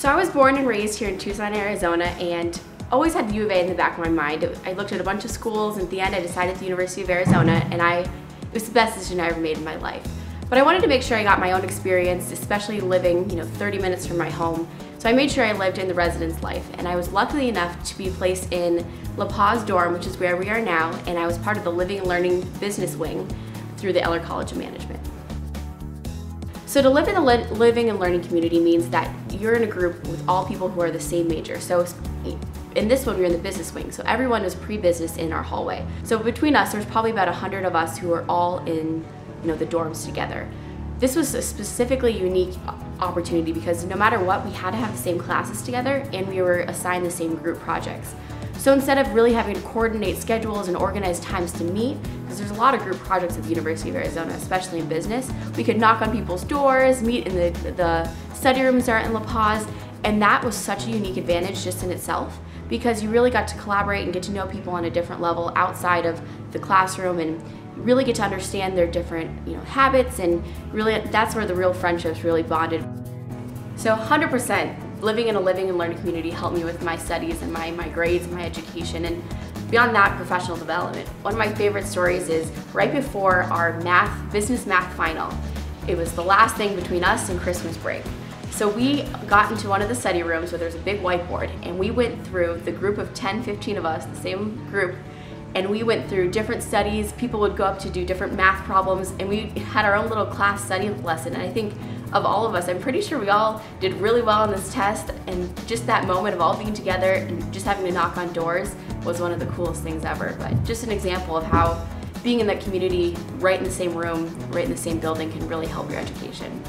So I was born and raised here in Tucson, Arizona, and always had U of A in the back of my mind. I looked at a bunch of schools, and at the end I decided the University of Arizona, and it was the best decision I ever made in my life. But I wanted to make sure I got my own experience, especially living 30 minutes from my home. So I made sure I lived in the residence life, and I was lucky enough to be placed in La Paz dorm, which is where we are now, and I was part of the Living and Learning business wing through the Eller College of Management. So to live in the living and learning community means that you're in a group with all people who are the same major. So in this one, we were in the business wing, so everyone was pre-business in our hallway. So between us, there's probably about 100 of us who are all in the dorms together. This was a specifically unique opportunity because no matter what, we had to have the same classes together and we were assigned the same group projects. So instead of really having to coordinate schedules and organize times to meet, because there's a lot of group projects at the University of Arizona, especially in business, we could knock on people's doors, meet in the study rooms there in La Paz, and that was such a unique advantage just in itself because you really got to collaborate and get to know people on a different level outside of the classroom and really get to understand their different habits, and really that's where the real friendships really bonded. So 100% living in a living and learning community helped me with my studies and my grades and my education, and beyond that, professional development. One of my favorite stories is right before our business math final. It was the last thing between us and Christmas break. So we got into one of the study rooms where there's a big whiteboard, and we went through the group of 10, 15 of us, the same group, and we went through different studies. People would go up to do different math problems, and we had our own little class study lesson. And I think of all of us, I'm pretty sure we all did really well on this test, and just that moment of all being together and just having to knock on doors was one of the coolest things ever. But just an example of how being in that community, right in the same room, right in the same building, can really help your education.